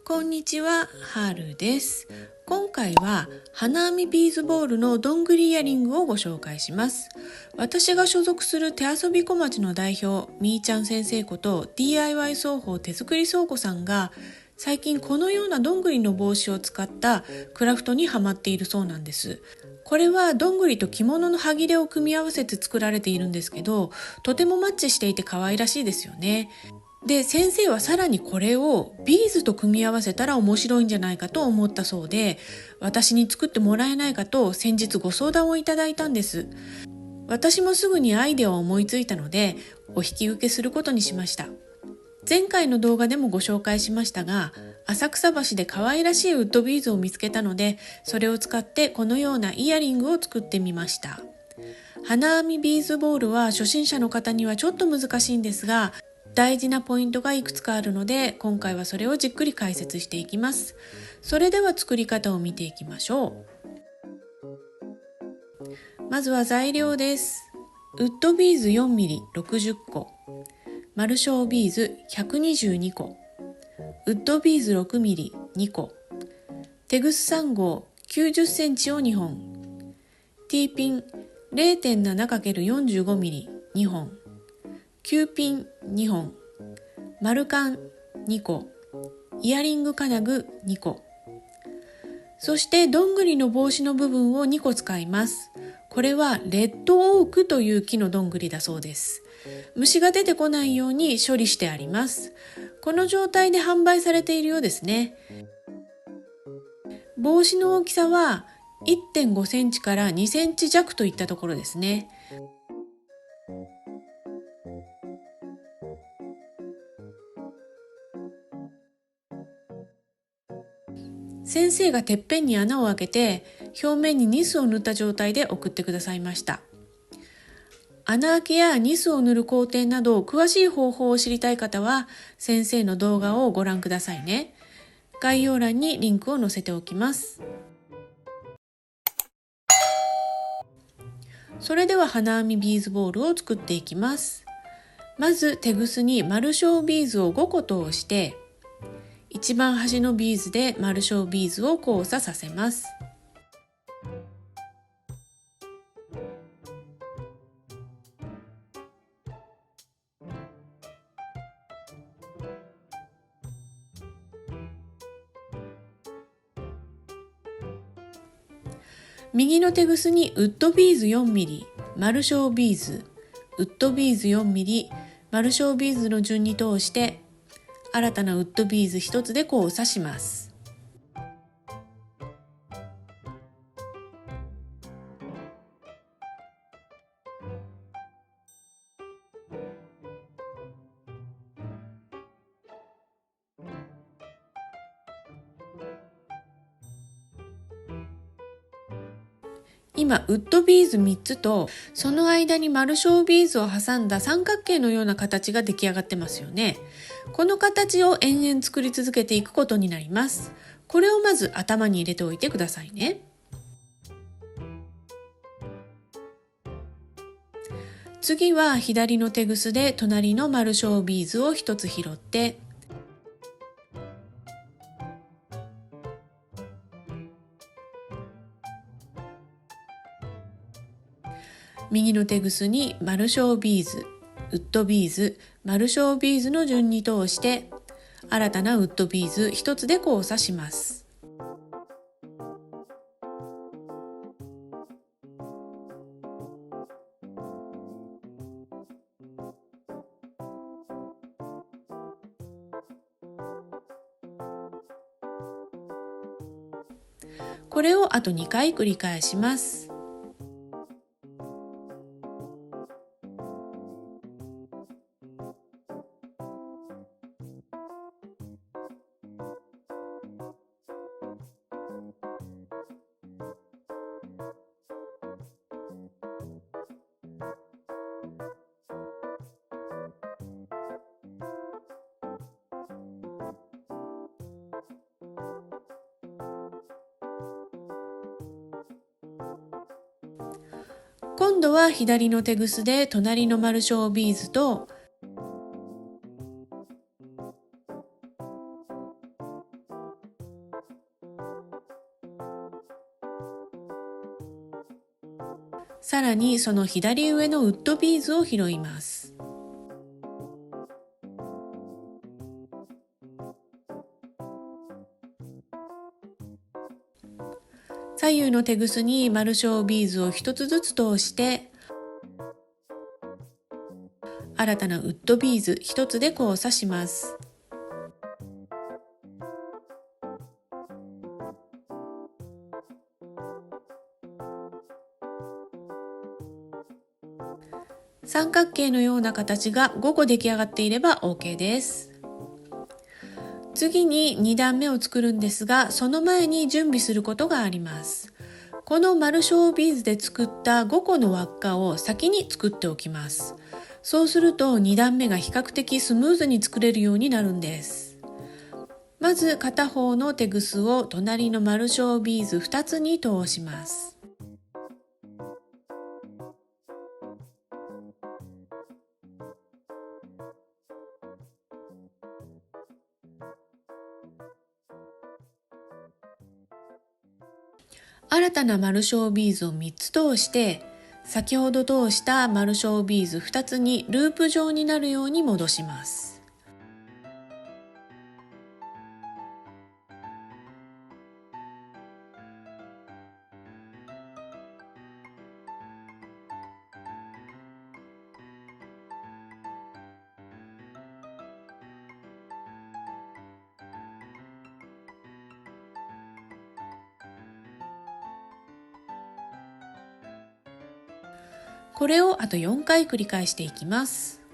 こんにちは、はるです。今回は花編みビーズボールのどんぐりイヤリングをご紹介します。私が所属する手遊び小町の代表、みーちゃん先生こと DIY 奏法手作り倉庫さんが最近このようなどんぐりの帽子を使ったクラフトにハマっているそうなんです。これはどんぐりと着物の端切れを組み合わせて作られているんですけど、とてもマッチしていて可愛らしいですよね。で、先生はさらにこれをビーズと組み合わせたら面白いんじゃないかと思ったそうで、私に作ってもらえないかと先日ご相談をいただいたんです。私もすぐにアイデアを思いついたので、お引き受けすることにしました。前回の動画でもご紹介しましたが、浅草橋で可愛らしいウッドビーズを見つけたので、それを使ってこのようなイヤリングを作ってみました。花編みビーズボールは初心者の方にはちょっと難しいんですが、大事なポイントがいくつかあるので、今回はそれをじっくり解説していきます。それでは作り方を見ていきましょう。まずは材料です。ウッドビーズ 4mm60 個、マルショービーズ122個、ウッドビーズ 6mm2 個、テグス3号90センチを2本、T ピン 0.7×45mm2 本、Q ピン2本、丸カン2個、イヤリング金具2個、そしてどんぐりの帽子の部分を2個使います。これはレッドオークという木のどんぐりだそうです。虫が出てこないように処理してあります。この状態で販売されているようですね。帽子の大きさは 1.5 センチから2センチ弱といったところですね。先生がてっぺんに穴を開けて表面にニスを塗った状態で送ってくださいました。穴開けやニスを塗る工程など詳しい方法を知りたい方は先生の動画をご覧くださいね。概要欄にリンクを載せておきます。それでは花編みビーズボールを作っていきます。まずテグスにマルショービーズを5個通して、一番端のビーズでマルショービーズを交差させます。右のテグスにウッドビーズ 4mm、マルショービーズ、ウッドビーズ 4mm、マルショービーズの順に通して、新たなウッドビーズ1つで交差します。今、ウッドビーズ3つと、その間にマルショービーズを挟んだ三角形のような形が出来上がってますよね。この形を延々作り続けていくことになります。これをまず頭に入れておいてくださいね。次は左のテグスで隣のマルショービーズを1つ拾って、右のテグスにマルショービーズ、ウッドビーズ、マルショービーズの順に通して、新たなウッドビーズ1つで交差します。これをあと2回繰り返します。今度は左のテグスで隣のマルショービーズとらにその左上のウッドビーズを拾います。左右のテグスに丸小ビーズを一つずつ通して、新たなウッドビーズ一つで交差します。三角形のような形が5個出来上がっていれば OK です。次に2段目を作るんですが、その前に準備することがあります。この丸小ビーズで作った5個の輪っかを先に作っておきます。そうすると2段目が比較的スムーズに作れるようになるんです。まず片方のテグスを隣の丸小ビーズ2つに通します。新たな丸小ビーズを3つ通して、先ほど通した丸小ビーズ2つにループ状になるように戻します。これをあと4回繰り返していきます。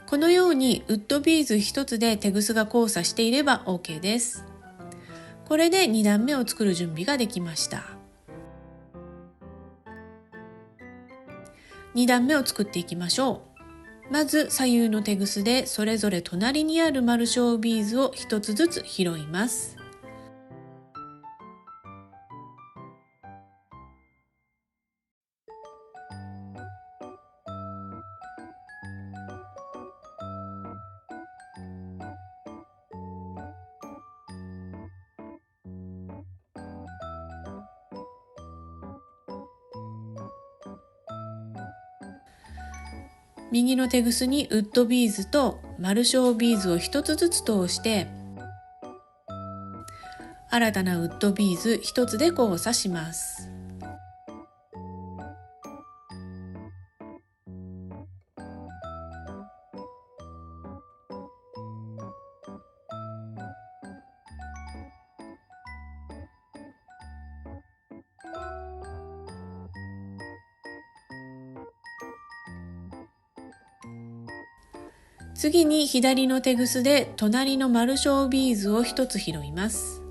このようにウッドビーズ1つでテグスが交差していれば OK です。これで2段目を作る準備ができました。2段目を作っていきましょう。まず左右のテグスでそれぞれ隣にある丸小ビーズを1つずつ拾います。右のテグスにウッドビーズと丸小ビーズを1つずつ通して、新たなウッドビーズ1つで交差します。次に左のテグスで隣の丸小ビーズを1つ拾います。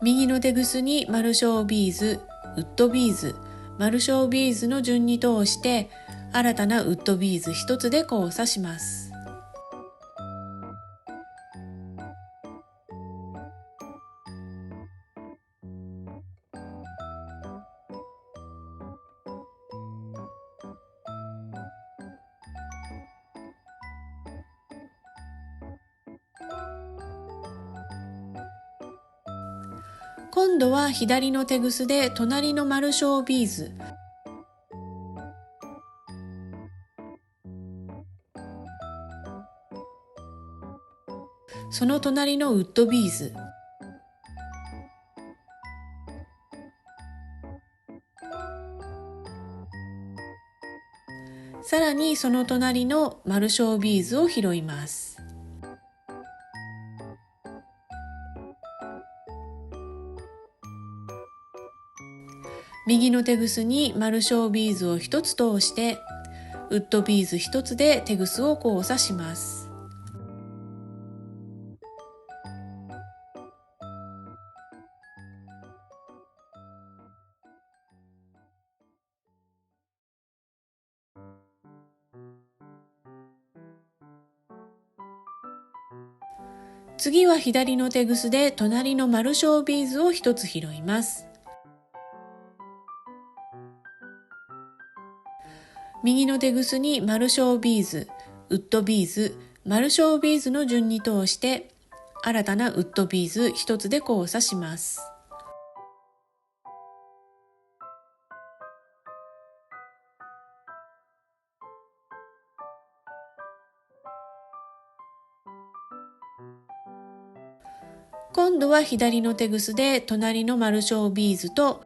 右のテグスに丸小ビーズ、ウッドビーズ、丸小ビーズの順に通して新たなウッドビーズ1つで交差します。今度は左のテグスで隣の丸小ビーズ、その隣のウッドビーズ、さらにその隣の丸小ビーズを拾います。右のテグスに丸小ビーズを1つ通して、ウッドビーズ1つでテグスを交差します。次は左のテグスで隣の丸小ビーズを1つ拾います。右のテグスに丸小ビーズ、ウッドビーズ、丸小ビーズの順に通して、新たなウッドビーズ1つで交差します。今度は左のテグスで隣の丸小ビーズと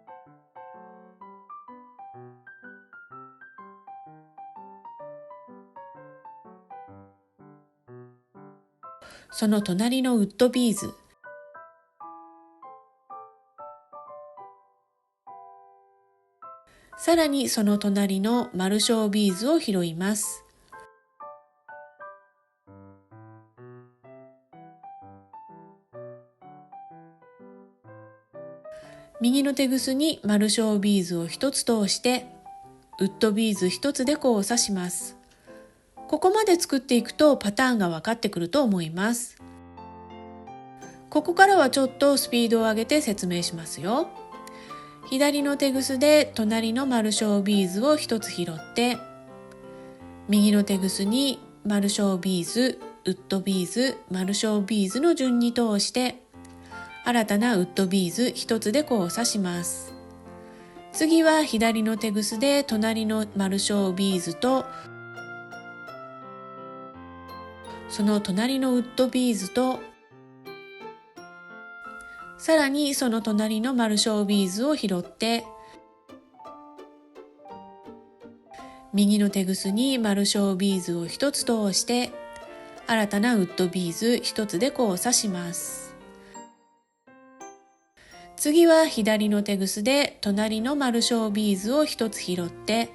その隣のウッドビーズ、さらにその隣の丸小ビーズを拾います。右のテグスに丸小ビーズを1つ通して、ウッドビーズ1つで交差します。ここまで作っていくとパターンが分かってくると思います。ここからはちょっとスピードを上げて説明しますよ。左のテグスで隣の丸小ビーズを1つ拾って、右のテグスに丸小ビーズ、ウッドビーズ、丸小ビーズの順に通して、新たなウッドビーズ1つで交差します。次は左のテグスで隣の丸小ビーズとその隣のウッドビーズとさらにその隣の丸小ビーズを拾って、右のテグスに丸小ビーズを1つ通して新たなウッドビーズ1つで交差します。次は左のテグスで隣の丸小ビーズを1つ拾って、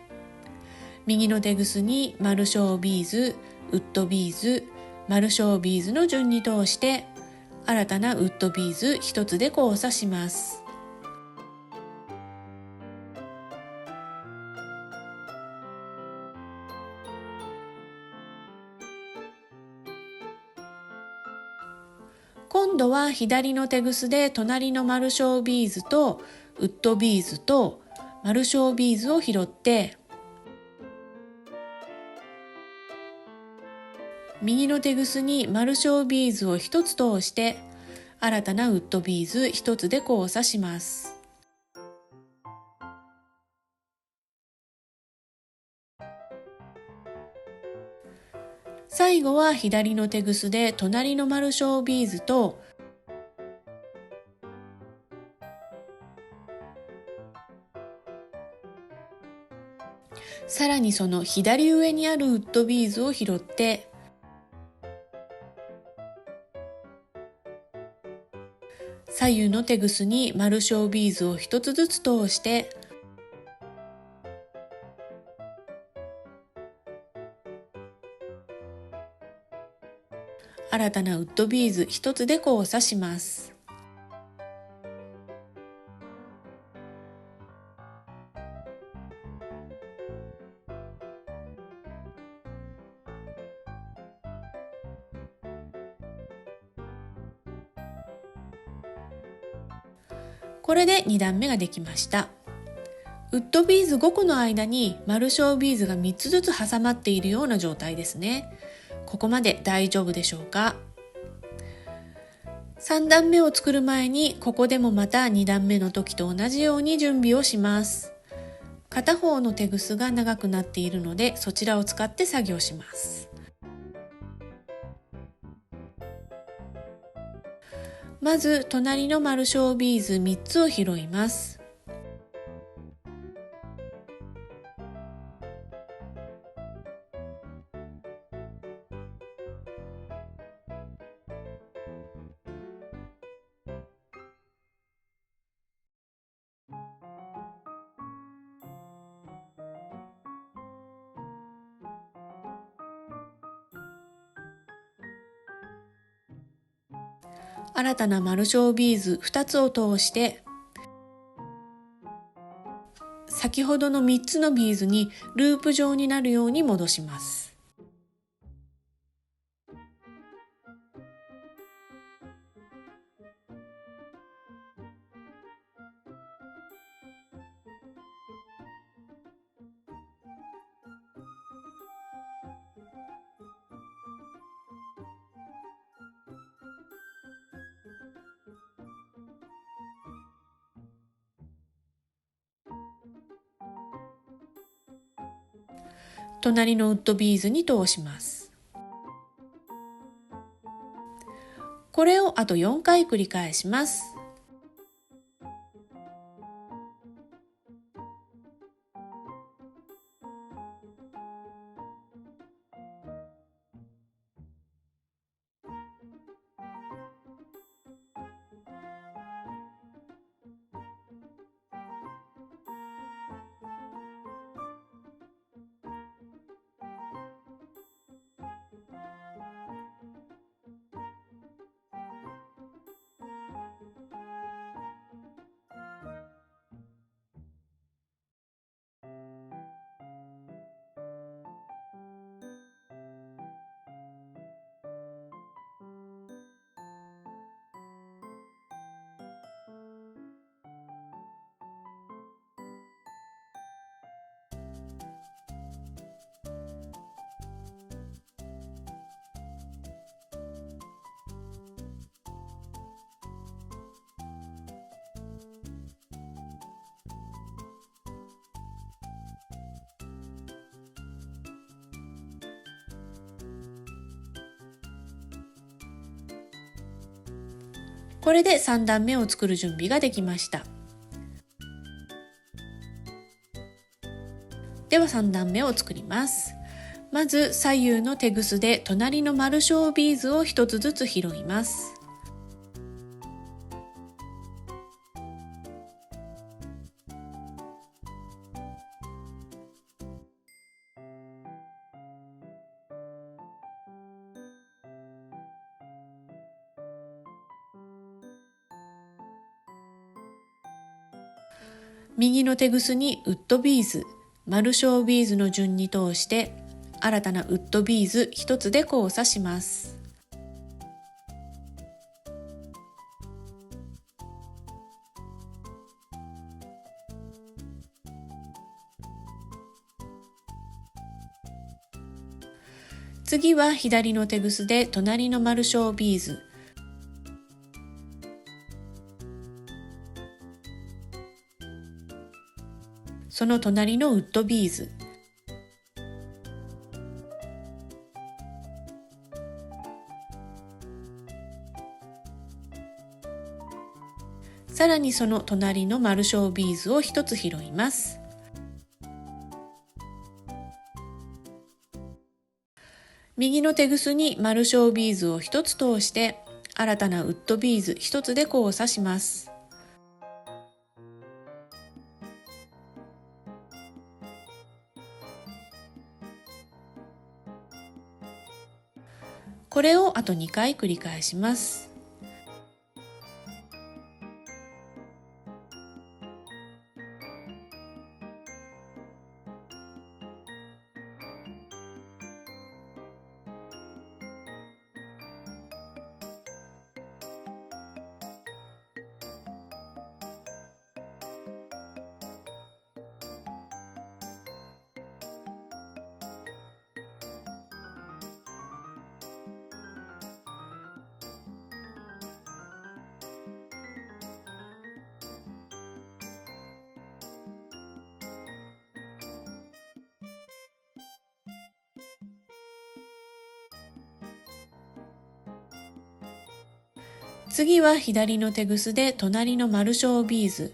右のテグスに丸小ビーズ、ウッドビーズ、丸小ビーズの順に通して新たなウッドビーズ1つで交差します。今度は左のテグスで隣の丸小ビーズとウッドビーズと丸小ビーズを拾って、右のテグスに丸小ビーズを1つ通して新たなウッドビーズ1つで交差します。最後は左のテグスで隣の丸小ビーズとさらにその左上にあるウッドビーズを拾って、左右のテグスに丸小ビーズを1つずつ通して新たなウッドビーズ1つで交差します。これで2段目ができました。ウッドビーズ5個の間に丸小ビーズが3つずつ挟まっているような状態ですね。ここまで大丈夫でしょうか？ 3段目を作る前に、ここでもまた2段目の時と同じように準備をします。片方のテグスが長くなっているので、そちらを使って作業します。まず隣の丸小ビーズ3つを拾います。新たな丸小ビーズ2つを通して、先ほどの3つのビーズにループ状になるように戻します。隣のウッドビーズに通します。これをあと4回繰り返します。これで3段目を作る準備ができました。では3段目を作ります。まず左右のテグスで隣の丸小ビーズを1つずつ拾います。右のテグスにウッドビーズ、丸小ビーズの順に通して新たなウッドビーズ1つで交差します。次は左のテグスで隣の丸小ビーズ、その隣のウッドビーズ、さらにその隣の丸小ビーズを1つ拾います。右のテグスに丸小ビーズを1つ通して新たなウッドビーズ1つで交差します。これをあと2回繰り返します。次は左のテグスで隣の丸小ビーズ、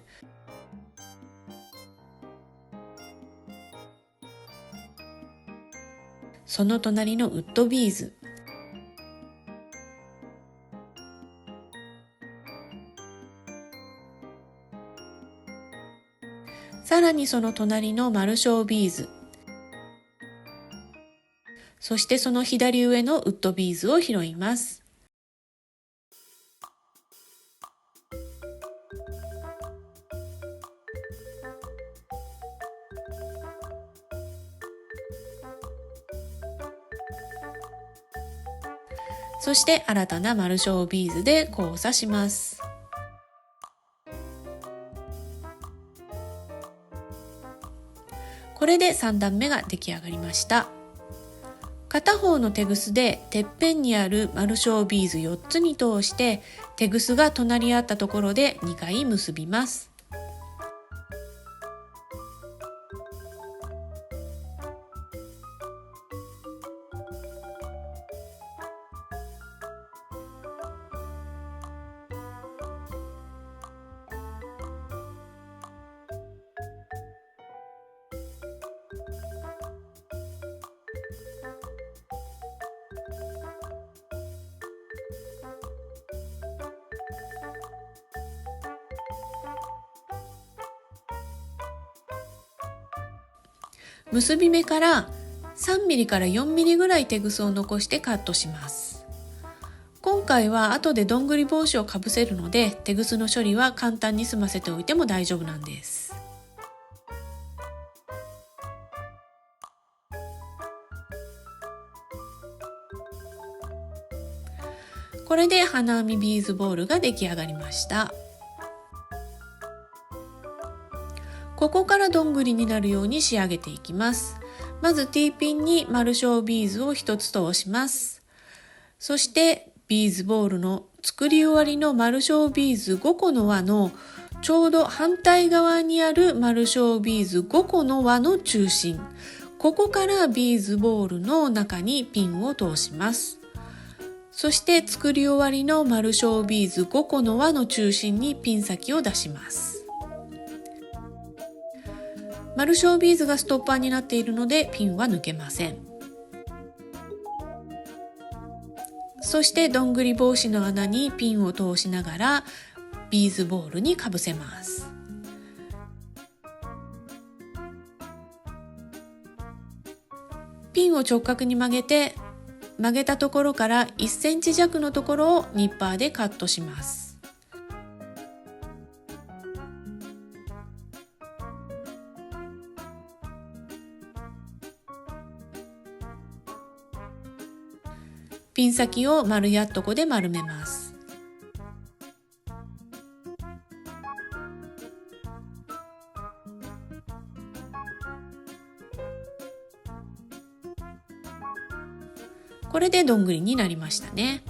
その隣のウッドビーズ、さらにその隣の丸小ビーズ、そしてその左上のウッドビーズを拾います。そして新たな丸小ビーズで交差します。これで3段目が出来上がりました。片方のテグスでてっぺんにある丸小ビーズ4つに通してテグスが隣り合ったところで2回結びます。結び目から3ミリから4ミリぐらいテグスを残してカットします。今回は後でどんぐり帽子をかぶせるのでテグスの処理は簡単に済ませておいても大丈夫なんです。これで花編みビーズボールが出来上がりました。ここからどんぐりになるように仕上げていきます。まず T ピンに丸小ビーズを1つ通します。そしてビーズボールの作り終わりの丸小ビーズ5個の輪のちょうど反対側にある丸小ビーズ5個の輪の中心、ここからビーズボールの中にピンを通します。そして作り終わりの丸小ビーズ5個の輪の中心にピン先を出します。丸小ビーズがストッパーになっているのでピンは抜けません。そしてどんぐり帽子の穴にピンを通しながらビーズボールにかぶせます。ピンを直角に曲げて、曲げたところから1センチ弱のところをニッパーでカットします。ピン先を丸やっとこで丸めます。これでどんぐりになりましたね。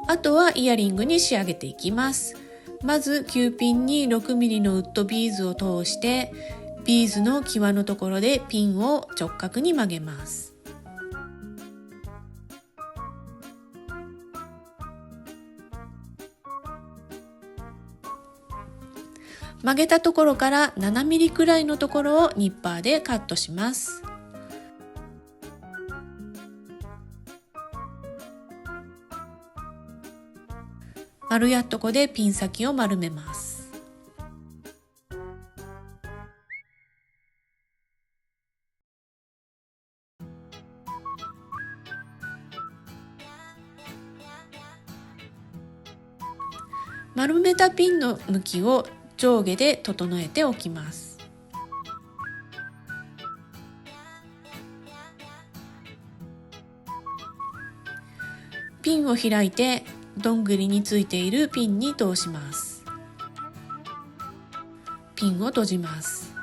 あとはイヤリングに仕上げていきます。まず9ピンに6ミリのウッドビーズを通してビーズの際のところでピンを直角に曲げます。曲げたところから7ミリくらいのところをニッパーでカットします。丸やっとこでピン先を丸めます。丸めたピンの向きを上下で整えておきます。ピンを開いてどんぐりについているピンに通します。ピンを閉じます。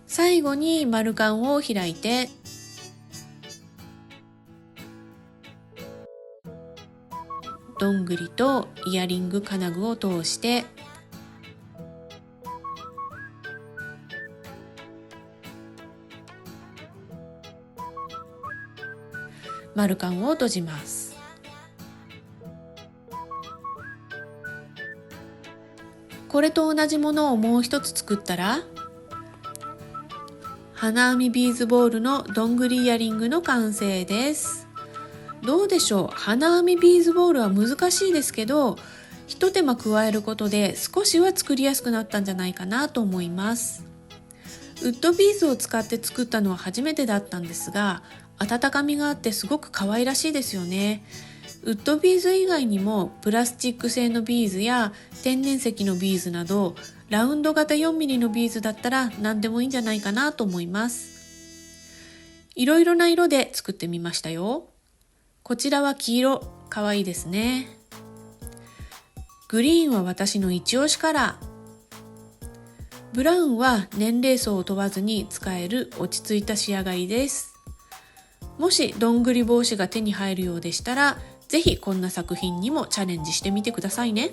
最後に丸カンを開いてどんぐりとイヤリング金具を通して丸カンを閉じます。これと同じものをもう一つ作ったら、花編みビーズボールのどんぐりイヤリングの完成です。どうでしょう。花編みビーズボールは難しいですけど、一手間加えることで少しは作りやすくなったんじゃないかなと思います。ウッドビーズを使って作ったのは初めてだったんですが、温かみがあってすごく可愛らしいですよね。ウッドビーズ以外にもプラスチック製のビーズや天然石のビーズなどラウンド型 4mm のビーズだったら何でもいいんじゃないかなと思います。いろいろな色で作ってみましたよ。こちらは黄色、かわいいですね。グリーンは私の一押しカラー。ブラウンは年齢層を問わずに使える落ち着いた仕上がりです。もしどんぐり帽子が手に入るようでしたら、ぜひこんな作品にもチャレンジしてみてくださいね。